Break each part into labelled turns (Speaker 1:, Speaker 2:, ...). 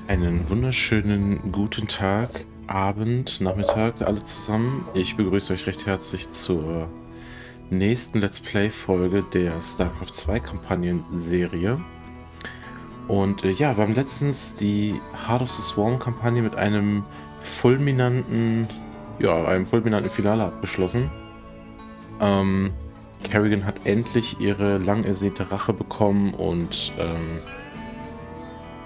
Speaker 1: Einen wunderschönen guten Tag, Abend, Nachmittag, alle zusammen. Ich begrüße euch recht herzlich zur nächsten Let's Play-Folge der StarCraft 2 Kampagnen-Serie. Und ja, wir haben letztens die Heart of the Swarm-Kampagne mit einem fulminanten Finale abgeschlossen. Kerrigan hat endlich ihre lang ersehnte Rache bekommen und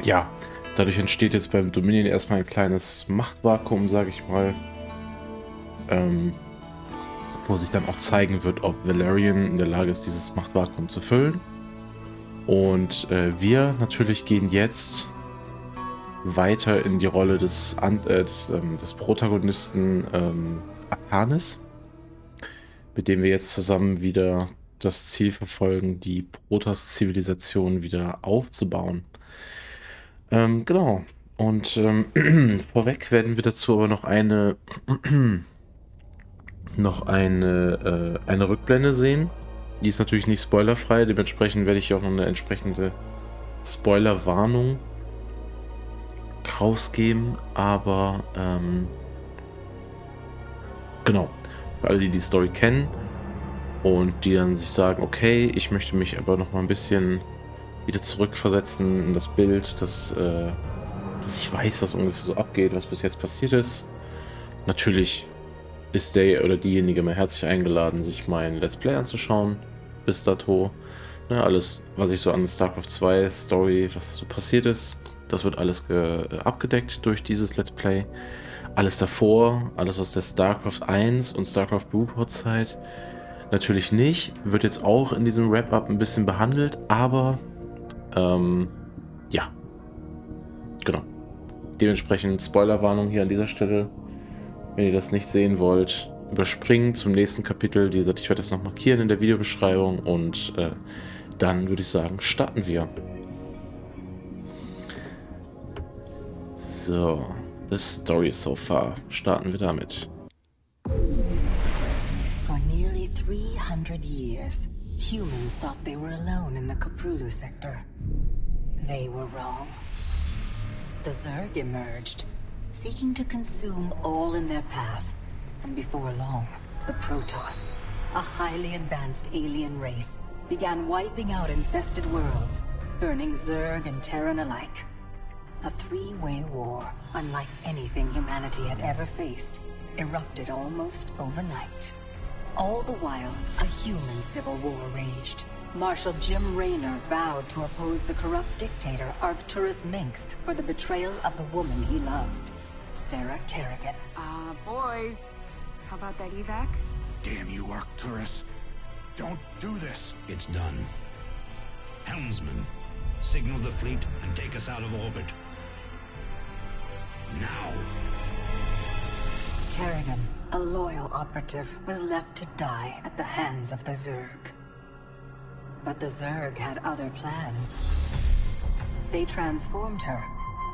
Speaker 1: ja, dadurch entsteht jetzt beim Dominion erstmal ein kleines Machtvakuum, sage ich mal, wo sich dann auch zeigen wird, ob Valerian in der Lage ist, dieses Machtvakuum zu füllen. Und wir natürlich gehen jetzt weiter in die Rolle des Protagonisten Artanis, mit dem wir jetzt zusammen wieder das Ziel verfolgen, die Protoss-Zivilisation wieder aufzubauen. Genau. Und vorweg werden wir dazu aber noch eine Rückblende sehen. Die ist natürlich nicht spoilerfrei, dementsprechend werde ich hier auch noch eine entsprechende Spoiler-Warnung rausgeben, aber genau, für alle, die die Story kennen und die dann sich sagen, okay, ich möchte mich aber noch mal ein bisschen wieder zurückversetzen in das Bild, dass ich weiß, was ungefähr so abgeht, was bis jetzt passiert ist. Natürlich ist der oder diejenige mal herzlich eingeladen, sich mein Let's Play anzuschauen, bis dato. Ne, alles, was ich so an StarCraft 2 Story, was da so passiert ist, das wird alles abgedeckt durch dieses Let's Play. Alles davor, alles aus der StarCraft 1 und StarCraft Brewport Zeit, natürlich nicht. Wird jetzt auch in diesem Wrap-Up ein bisschen behandelt, aber ja, genau. Dementsprechend Spoilerwarnung hier an dieser Stelle. Wenn ihr das nicht sehen wollt, überspringen zum nächsten Kapitel. Wie gesagt, ich werde das noch markieren in der Videobeschreibung und dann würde ich sagen, starten wir. So, the story so far. Starten wir damit.
Speaker 2: For nearly 300 years, humans thought they were alone in the Koprulu-Sektor. They were wrong. The Zerg emerged, seeking to consume all in their path, and before long, the Protoss, a highly advanced alien race, began wiping out infested worlds, burning Zerg and Terran alike. A three-way war, unlike anything humanity had ever faced, erupted almost overnight. All the while, a human civil war raged. Marshal James Raynor vowed to oppose the corrupt dictator Arcturus Minsk for the betrayal of the woman he loved, Sarah Kerrigan.
Speaker 3: Boys, how about that evac?
Speaker 4: Damn you, Arcturus. Don't do this.
Speaker 5: It's done. Helmsman, signal the fleet and take us out of orbit. Now.
Speaker 2: Kerrigan, a loyal operative, was left to die at the hands of the Zerg. But the Zerg had other plans. They transformed her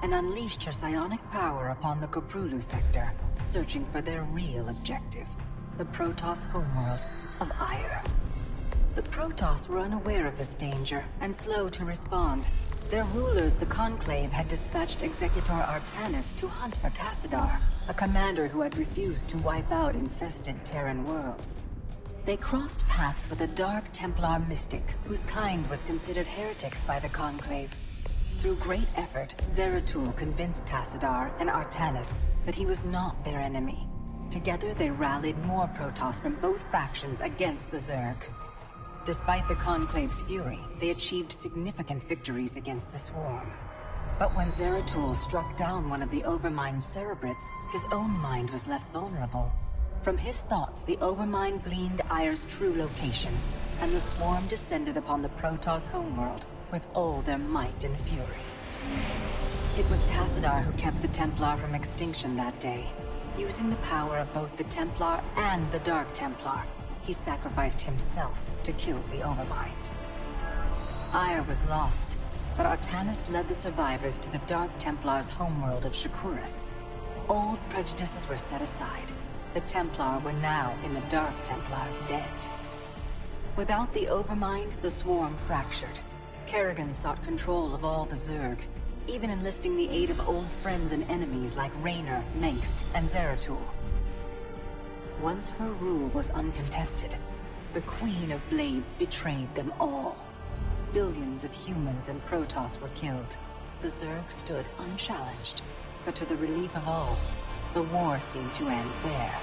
Speaker 2: and unleashed her psionic power upon the Koprulu-Sektor, searching for their real objective, the Protoss homeworld of Ihre. The Protoss were unaware of this danger and slow to respond. Their rulers, the Conclave, had dispatched Executor Artanis to hunt for Tassadar, a commander who had refused to wipe out infested Terran worlds. They crossed paths with a Dark Templar mystic, whose kind was considered heretics by the Conclave. Through great effort, Zeratul convinced Tassadar and Artanis that he was not their enemy. Together they rallied more Protoss from both factions against the Zerg. Despite the Conclave's fury, they achieved significant victories against the Swarm. But when Zeratul struck down one of the Overmind's Cerebrits, his own mind was left vulnerable. From his thoughts, the Overmind gleaned Ihre's true location, and the Swarm descended upon the Protoss homeworld with all their might and fury. It was Tassadar who kept the Templar from extinction that day. Using the power of both the Templar and the Dark Templar, he sacrificed himself to kill the Overmind. Ihre was lost, but Artanis led the survivors to the Dark Templar's homeworld of Shakuras. Old prejudices were set aside. The Templar were now in the Dark Templar's debt. Without the Overmind, the Swarm fractured. Kerrigan sought control of all the Zerg. even enlisting the aid of old friends and enemies like Raynor, Mengsk, and Zeratul. Once her rule was uncontested, the Queen of Blades betrayed them all. Billions of humans and Protoss were killed. The Zerg stood unchallenged, but to the relief of all, the war seemed to end there.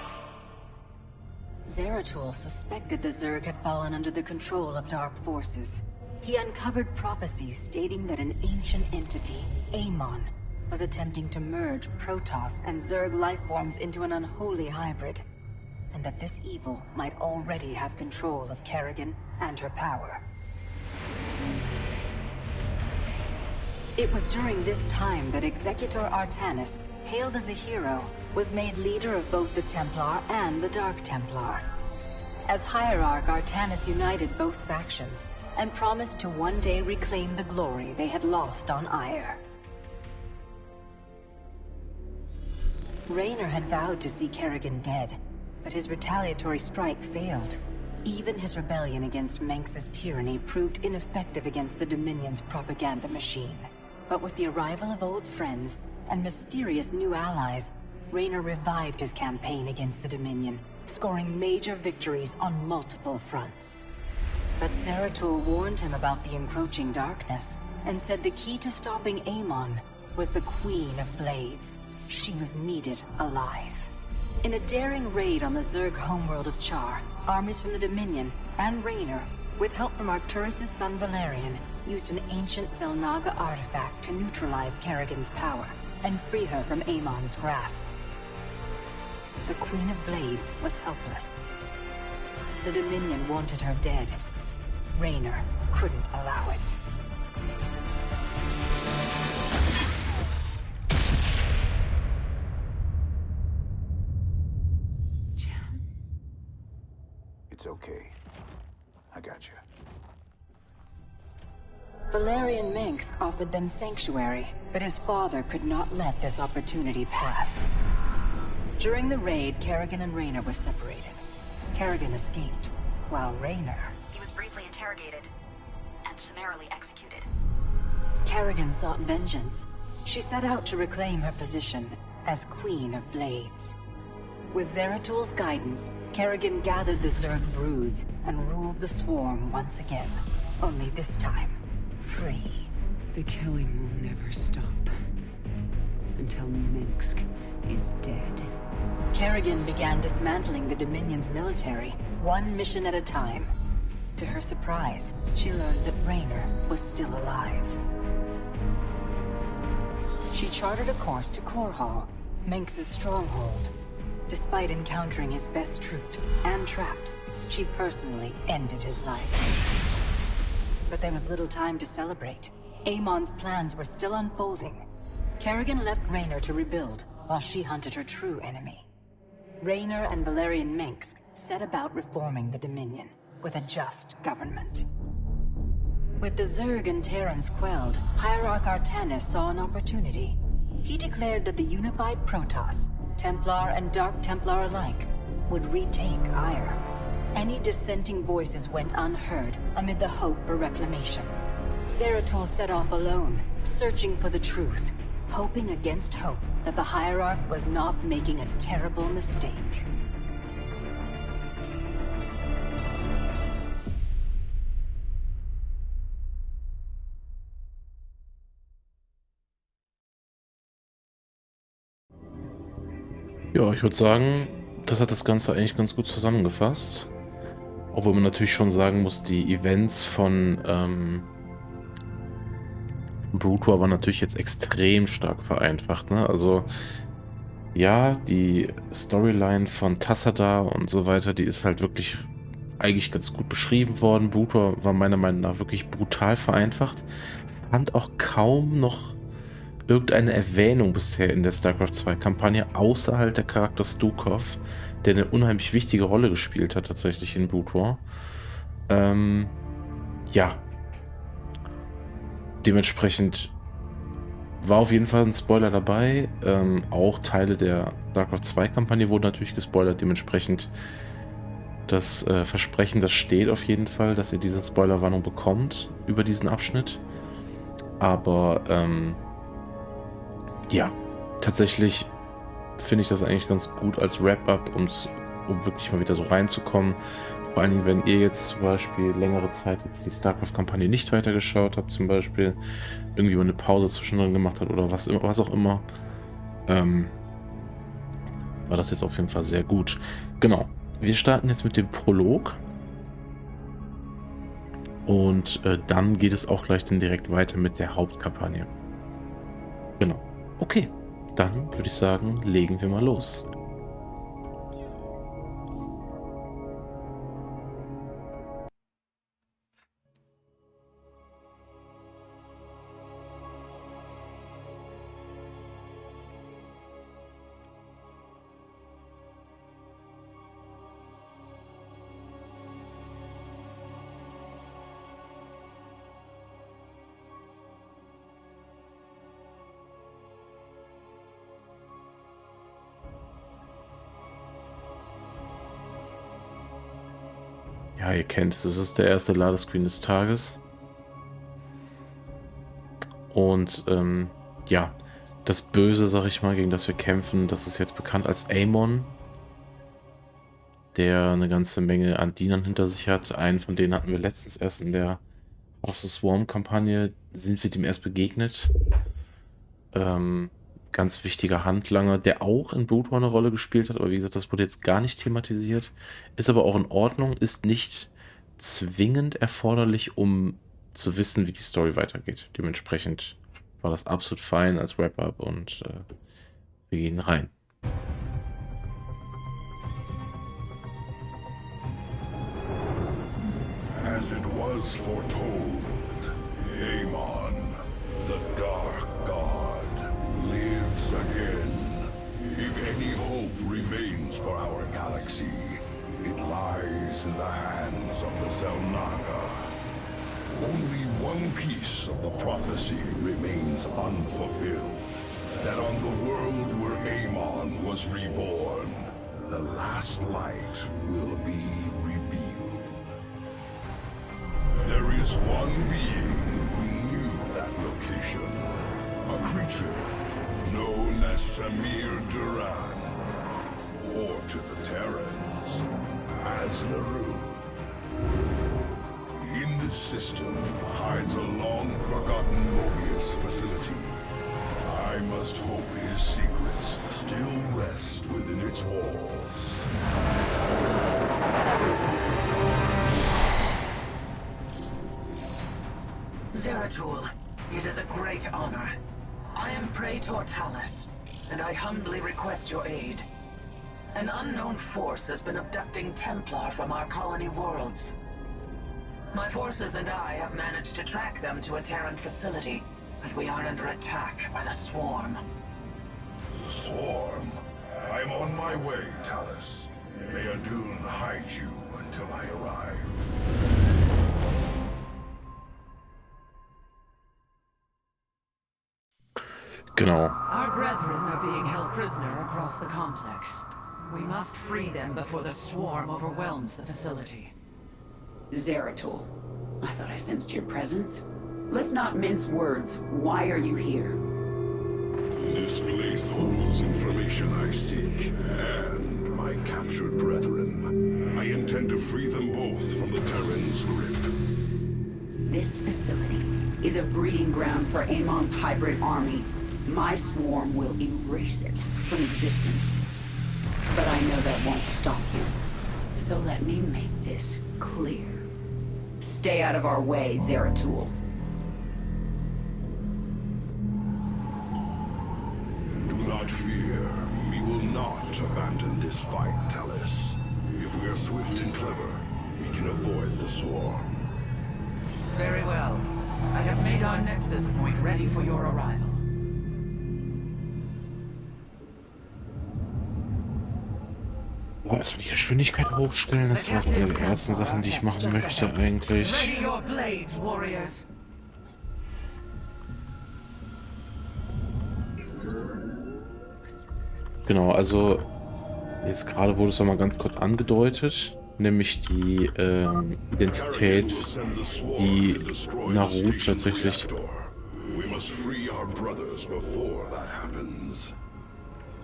Speaker 2: Zeratul suspected the Zerg had fallen under the control of dark forces. He uncovered prophecies stating that an ancient entity, Amon, was attempting to merge Protoss and Zerg lifeforms into an unholy hybrid, and that this evil might already have control of Kerrigan and her power. It was during this time that Executor Artanis, hailed as a hero, was made leader of both the Templar and the Dark Templar. As Hierarch, Artanis united both factions, and promised to one day reclaim the glory they had lost on Ire. Raynor had vowed to see Kerrigan dead, but his retaliatory strike failed. Even his rebellion against Mengsk's tyranny proved ineffective against the Dominion's propaganda machine. But with the arrival of old friends and mysterious new allies, Raynor revived his campaign against the Dominion, scoring major victories on multiple fronts. But Zeratul warned him about the encroaching darkness, and said the key to stopping Amon was the Queen of Blades. She was needed alive. In a daring raid on the Zerg homeworld of Char, armies from the Dominion and Raynor, with help from Arcturus' son Valerian, used an ancient Xel'Naga artifact to neutralize Kerrigan's power and free her from Amon's grasp. The Queen of Blades was helpless. The Dominion wanted her dead. Raynor couldn't allow it.
Speaker 4: It's okay. I got you.
Speaker 2: Valerian Mengsk offered them sanctuary, but his father could not let this opportunity pass. During the raid, Kerrigan and Raynor were separated. Kerrigan escaped, while Raynor...
Speaker 6: He was briefly interrogated and summarily executed.
Speaker 2: Kerrigan sought vengeance. She set out to reclaim her position as Queen of Blades. With Zeratul's guidance, Kerrigan gathered the Zerg broods and ruled the swarm once again. Only this time, free.
Speaker 7: The killing will never stop. Until Mengsk is dead.
Speaker 2: Kerrigan began dismantling the Dominion's military, one mission at a time. To her surprise, she learned that Raynor was still alive. She chartered a course to Korhal, Mengsk's stronghold. Despite encountering his best troops and traps, she personally ended his life. But there was little time to celebrate. Amon's plans were still unfolding. Kerrigan left Raynor to rebuild, while she hunted her true enemy. Raynor and Valerian Mengsk set about reforming the Dominion, with a just government. With the Zerg and Terrans quelled, Hierarch Artanis saw an opportunity. He declared that the unified Protoss, Templar and Dark Templar alike, would retake Ire. Any dissenting voices went unheard amid the hope for reclamation. Zeratul set off alone, searching for the truth, hoping against hope that the Hierarch was not making a terrible mistake.
Speaker 1: Ja, ich würde sagen, das hat das Ganze eigentlich ganz gut zusammengefasst. Obwohl man natürlich schon sagen muss, die Events von Brood War waren natürlich jetzt extrem stark vereinfacht. Ne? Also ja, die Storyline von Tassada und so weiter, die ist halt wirklich eigentlich ganz gut beschrieben worden. Brood war meiner Meinung nach wirklich brutal vereinfacht. Fand auch kaum noch irgendeine Erwähnung bisher in der StarCraft 2 Kampagne, außer halt der Charakter Stukov, der eine unheimlich wichtige Rolle gespielt hat tatsächlich in Brood War. Ja. Dementsprechend war auf jeden Fall ein Spoiler dabei. Auch Teile der StarCraft 2 Kampagne wurden natürlich gespoilert. Dementsprechend das Versprechen, das steht auf jeden Fall, dass ihr diese Spoilerwarnung bekommt über diesen Abschnitt. Aber ja, tatsächlich finde ich das eigentlich ganz gut als Wrap-up, um wirklich mal wieder so reinzukommen. Vor allen Dingen, wenn ihr jetzt zum Beispiel längere Zeit jetzt die StarCraft-Kampagne nicht weitergeschaut habt, zum Beispiel irgendwie mal eine Pause zwischendrin gemacht habt oder was auch immer, war das jetzt auf jeden Fall sehr gut. Genau, wir starten jetzt mit dem Prolog und dann geht es auch gleich dann direkt weiter mit der Hauptkampagne. Genau, okay, dann würde ich sagen, legen wir mal los. Ja, ihr kennt es, ist der erste Ladescreen des Tages. Und ja, das Böse, sag ich mal, gegen das wir kämpfen, das ist jetzt bekannt als Amon, der eine ganze Menge an Dienern hinter sich hat. Einen von denen hatten wir letztens erst in der Of the Swarm-Kampagne, sind wir dem erst begegnet. Ganz wichtiger Handlanger, der auch in Brood War eine Rolle gespielt hat, aber wie gesagt, das wurde jetzt gar nicht thematisiert. Ist aber auch in Ordnung, ist nicht zwingend erforderlich, um zu wissen, wie die Story weitergeht. Dementsprechend war das absolut fein als Wrap-Up und wir gehen rein.
Speaker 4: As it was foretold, Amon, the Dark God, lives again. If any hope remains for our galaxy, it lies in the hands of the Zelnaga. Only one piece of the prophecy remains unfulfilled. That on the world where Amon was reborn, the last light will be revealed. There is one being who knew that location. A creature known as Samir Duran, or to the Terrans, as Larun. In this system hides a long-forgotten Mobius facility. I must hope his secrets still rest within its walls.
Speaker 8: Zeratul, it is a great honor. I am Praetor Talus, and I humbly request your aid. An unknown force has been abducting Templar from our colony worlds. My forces and I have managed to track them to a Terran facility, but we are under attack by the Swarm.
Speaker 4: Swarm? I'm on my way, Talus. May Adun hide you until I arrive.
Speaker 1: Genau.
Speaker 8: Our brethren are being held prisoner across the complex. We must free them before the Swarm overwhelms the facility.
Speaker 9: Zeratul, I thought I sensed your presence. Let's not mince words. Why are you here?
Speaker 4: This place holds information I seek, and my captured brethren. I intend to free them both from the Terran's grip.
Speaker 9: This facility is a breeding ground for Amon's hybrid army. My swarm will erase it from existence. But I know that won't stop you. So let me make this clear. Stay out of our way, Zeratul.
Speaker 4: Do not fear. We will not abandon this fight, Talus. If we are swift and clever, we can avoid the swarm.
Speaker 8: Very well. I have made our nexus point ready for your arrival.
Speaker 1: Boah, erstmal die Geschwindigkeit hochstellen, das ist eine der ersten Sachen, die ich machen möchte eigentlich.
Speaker 8: Ready your blades, warriors.
Speaker 1: Genau, also jetzt gerade wurde es noch mal ganz kurz angedeutet, nämlich die Identität, die Naruto tatsächlich
Speaker 4: We must free our brothers before that happens.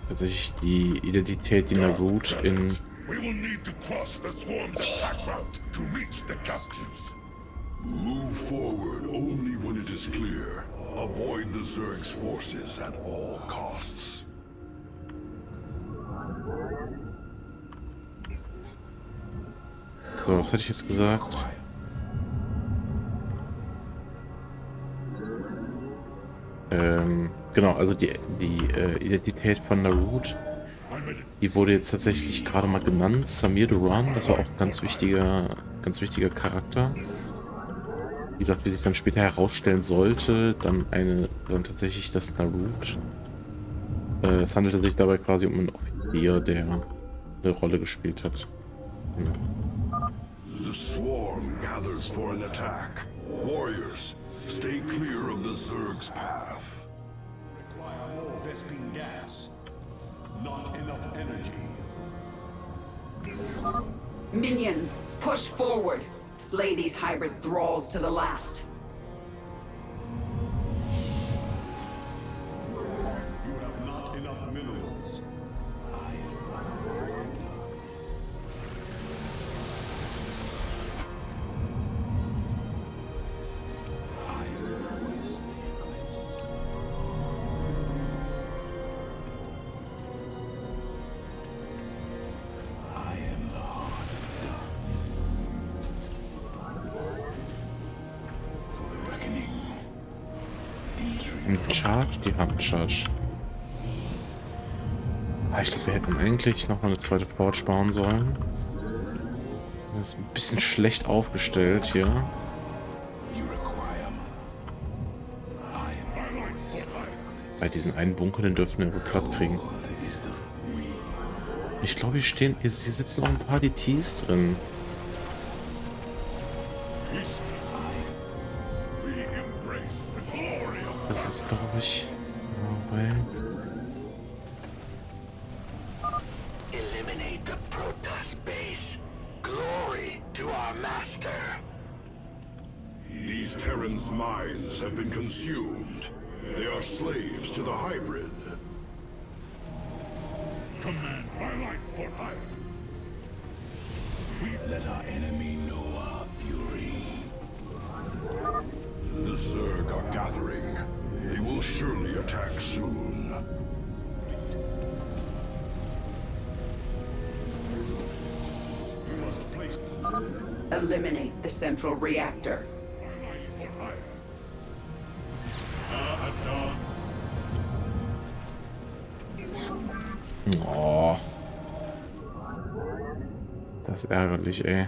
Speaker 1: Tatsächlich die Identität, die Narut in
Speaker 4: We will need to cross the swarm's attack route to reach the captives. Move forward only when it is clear. Avoid the Zerg's forces at all costs.
Speaker 1: So, was hatte ich jetzt gesagt? Genau, also die Identität von Narut, die wurde jetzt tatsächlich gerade mal genannt. Samir Duran, das war auch ein ganz wichtiger Charakter. Wie gesagt, wie sich dann später herausstellen sollte, dann tatsächlich das Narut. Es handelte sich dabei quasi um einen Offizier, der eine Rolle gespielt hat. Ja.
Speaker 4: The swarm gathers for an attack. Warriors, stay clear of the Zerg's path.
Speaker 10: Require more Vespene gas. Not enough energy.
Speaker 9: Minions, push forward. Slay these hybrid thralls to the last.
Speaker 10: You have not enough minerals.
Speaker 1: Charge, die Hauptcharge. Ich glaube, wir hätten eigentlich noch mal eine zweite Forge bauen sollen. Das ist ein bisschen schlecht aufgestellt hier. Bei diesen einen Bunker, den dürfen wir platt kriegen. Ich glaube, hier sitzen auch ein paar DTs drin. Das ist, glaube ich,
Speaker 4: Eliminate the Protoss base. Glory to our master. These Terrans' minds have been consumed. They are slaves to the hybrid. Command my life for hire. We let our enemy know our fury. The Zerg are gathering. They will surely attack soon.
Speaker 10: You must place.
Speaker 9: Eliminate the central reactor.
Speaker 1: Oh. Das ist ärgerlich, ey.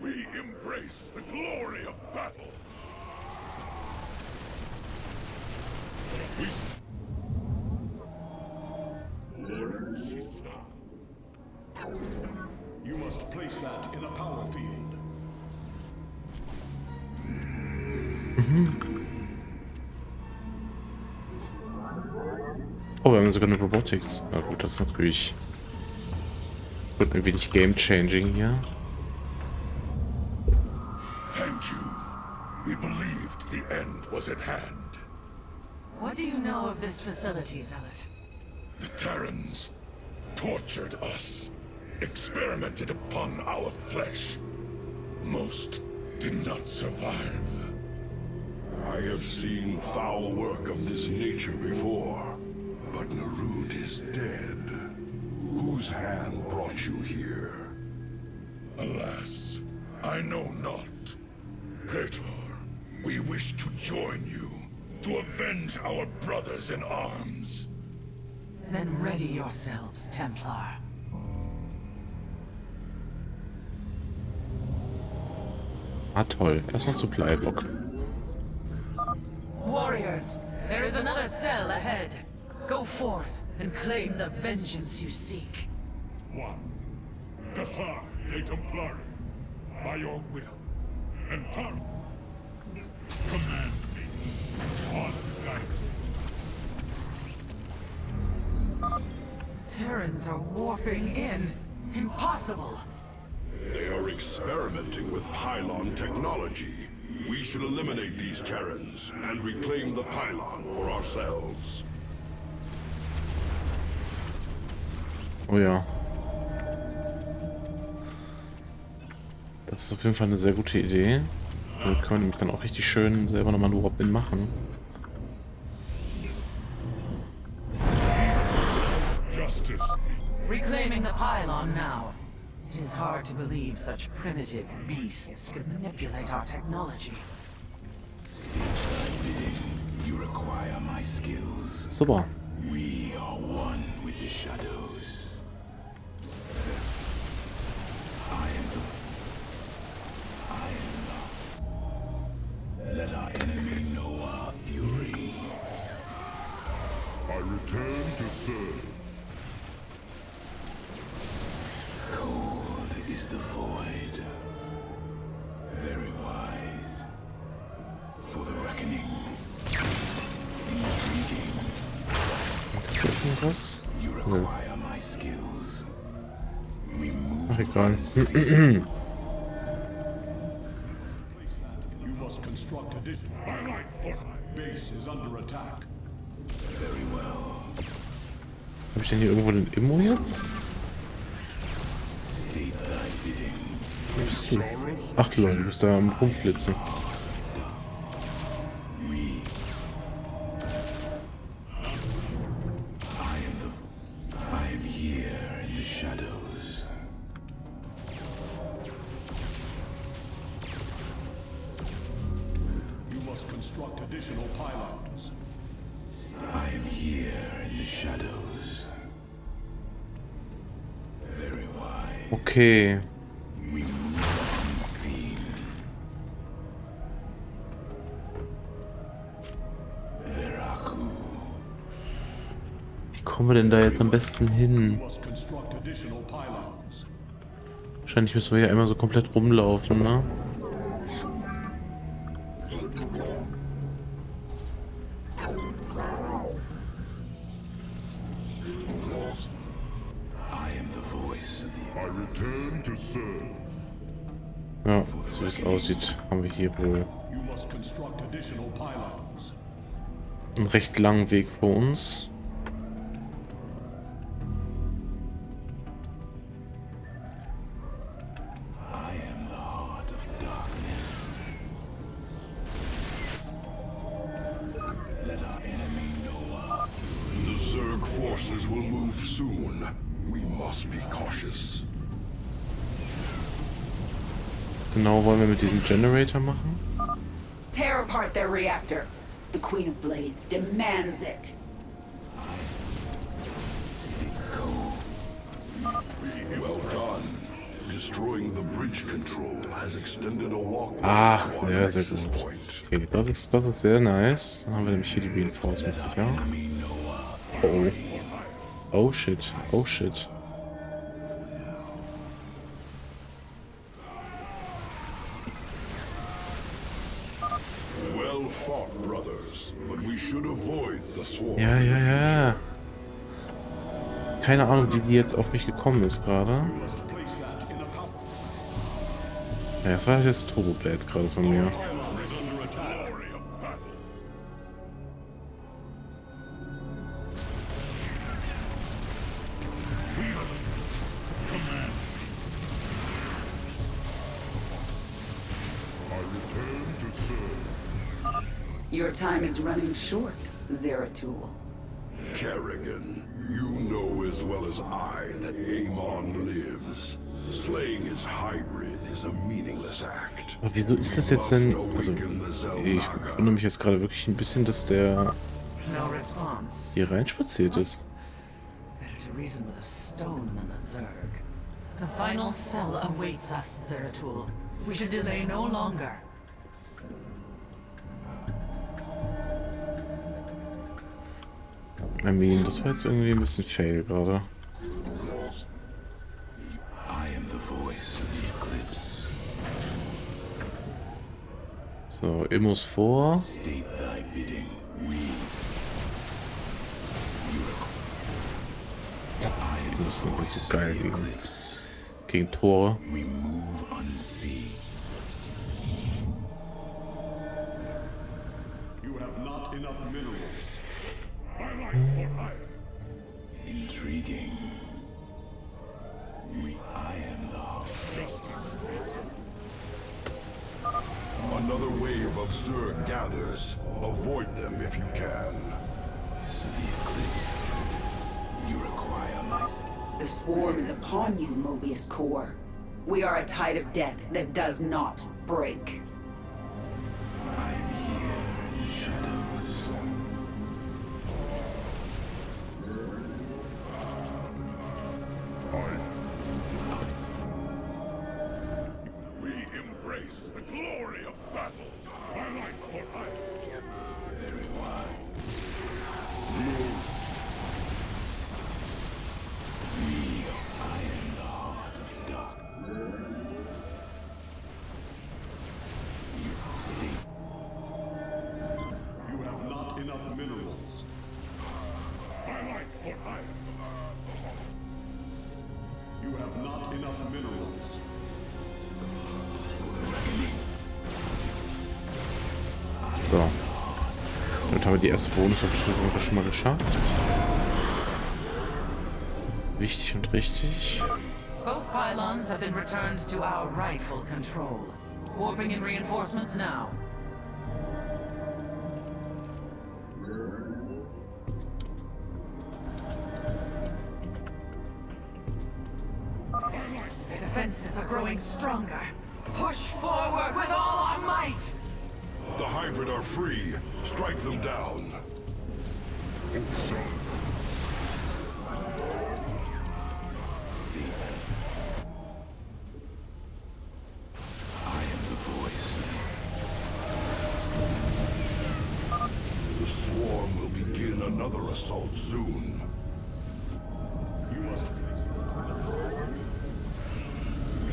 Speaker 4: We embrace the glory of battle.
Speaker 10: You must place that in a power field.
Speaker 1: Oh, wir haben sogar eine Robotics. Na gut, das ist natürlich wird ein wenig game-changing hier.
Speaker 4: Thank you. We believed the end was at hand.
Speaker 8: What do you know of this facility, Zealot?
Speaker 4: The Terrans tortured us, experimented upon our flesh. Most did not survive. I have seen foul work of this nature before, but Narut is dead. Whose hand brought you here? Alas, I know not. Praetor, we wish to join you, to avenge our brothers in arms.
Speaker 8: Then ready yourselves, Templar.
Speaker 1: Ah, toll. Erstmal Supply-Block.
Speaker 8: Warriors, there is another cell ahead. Go forth and claim the vengeance you seek.
Speaker 4: One, Gassar de Templari, by your will, and Taro, command me. On night.
Speaker 8: Terrans are warping in. Impossible.
Speaker 4: They are experimenting with pylon technology. We should eliminate these Terrans and reclaim the pylon for ourselves.
Speaker 1: Oh ja. Das ist auf jeden Fall eine sehr gute Idee. Damit können wir nämlich dann auch richtig schön selber nochmal ein Warp-In machen.
Speaker 4: Justice.
Speaker 8: Reclaiming the pylon now. It is hard to believe such primitive beasts could manipulate our technology.
Speaker 4: You require my skills.
Speaker 1: Super.
Speaker 4: We are one with the shadows. Let our enemy know our fury. I return to serve. Cold is the void. Very wise. For the reckoning. Intriguing.
Speaker 1: Ist hier irgendwas?
Speaker 4: You require my skills. We move.
Speaker 1: Ach, egal.
Speaker 10: Construct addition. Base is under attack.
Speaker 4: Very well.
Speaker 1: Habe ich denn hier irgendwo den Immo jetzt?
Speaker 4: State thy bidding.
Speaker 1: Wo bist du? Ach Leute, du bist da am Rumflitzen.
Speaker 4: I am here in the shadows.
Speaker 10: Construct additional pylons.
Speaker 4: I am here in the shadows. Very wise.
Speaker 1: Okay.
Speaker 4: We move unseen. Veraku.
Speaker 1: Wie kommen wir denn da jetzt am besten hin? Wahrscheinlich müssen wir hier einmal so komplett rumlaufen, ne? Ja, so wie es aussieht, haben wir hier wohl einen recht langen Weg vor uns.
Speaker 4: The Zerg forces will move soon. We must be cautious.
Speaker 1: Genau, wollen wir mit diesem Generator machen?
Speaker 9: Tear apart their reactor. The Queen of Blades demands it.
Speaker 4: Well done. Destroying the bridge control has extended a walkway.
Speaker 1: Ah,
Speaker 4: to our
Speaker 1: ja, sehr
Speaker 4: nexus
Speaker 1: gut.
Speaker 4: point.
Speaker 1: Okay, das ist sehr nice. Dann haben wir nämlich hier die Reinforcements, ja? Oh. Oh shit, oh shit.
Speaker 4: Well fought, brothers, but we should avoid the swarm.
Speaker 1: Ja, ja, ja. Keine Ahnung, wie die jetzt auf mich gekommen ist gerade. Ja, das war jetzt Turbo-Bad gerade von mir.
Speaker 9: Your time is running short, Zeratul.
Speaker 4: Kerrigan, you know as well as I that Amon lives. Slaying his hybrid is a meaningless act.
Speaker 1: Aber wieso ist das jetzt denn... Also, ich wundere mich jetzt gerade wirklich ein bisschen, dass der hier reinspaziert ist.
Speaker 8: Better to reason with a stone than a Zerg. The final cell awaits us, Zeratul. We should delay no longer.
Speaker 1: I mean, das war jetzt irgendwie ein bisschen fail gerade. So, Immos vor. verteidigen müssen. Das ist so geil gegen Tore.
Speaker 4: We move unseen.
Speaker 10: You have not enough minerals.
Speaker 4: I like for hire. Intriguing. I am the justice. Another wave of Zerg gathers. Avoid them if you can. You require my skill.
Speaker 9: The swarm is upon you, Mobius Core. We are a tide of death that does not break.
Speaker 4: I am here in the shadows. We embrace the glory of battle. I like for hire. Very wise. I am the heart of dark. You stay.
Speaker 10: You have not enough minerals.
Speaker 4: I like for hire.
Speaker 10: You have not enough minerals.
Speaker 1: So. Damit haben wir die erste Bonus-Unterstützung schon mal geschafft. Wichtig und richtig.
Speaker 8: Both pylons have been returned to our rightful control. Warping in reinforcements now. The defenses are growing stronger. Push forward with all our might!
Speaker 4: The hybrid are free. Strike them down. I am the voice. The swarm will begin another assault soon.
Speaker 10: You must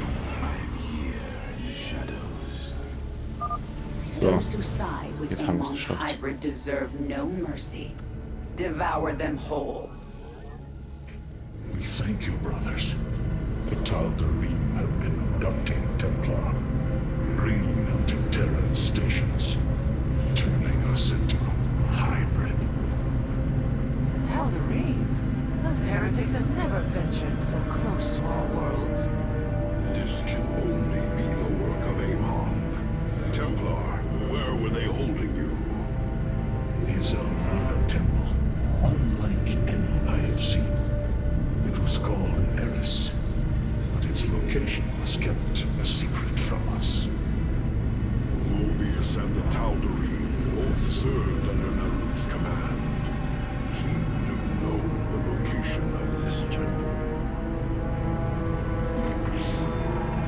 Speaker 4: I am here in the shadows.
Speaker 9: Those who side with
Speaker 1: Jetzt haben wir es
Speaker 9: Amon's
Speaker 1: geschafft.
Speaker 9: hybrid deserve no mercy. Devour them whole.
Speaker 4: We thank you, brothers. The Tal'Darim have been abducting Templar, bringing them to Terran stations, turning us into hybrid.
Speaker 8: The Tal'Darim? Those heretics have never ventured so close to our worlds.
Speaker 4: This can only be the work of Amon. Templar, where were they holding you? Is a Naga temple, unlike any I have seen. It was called Eris, but its location was kept a secret from us. Mobius and the Tal'Darim both served under Naru's command. He would have known the location of this temple.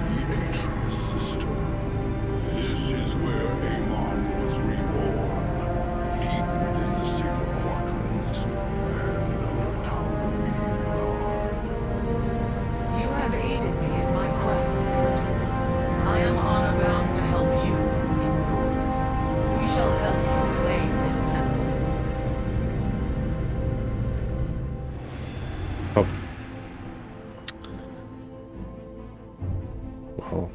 Speaker 4: The Atreus system. This is where Amon was reborn, deep within the Sigma Quadrant, and under Tal'Darim guard.
Speaker 8: You have aided me in my quest, Zeratul. I am honor-bound to help you in yours. We shall help you claim this temple.
Speaker 1: Hopp. Wow.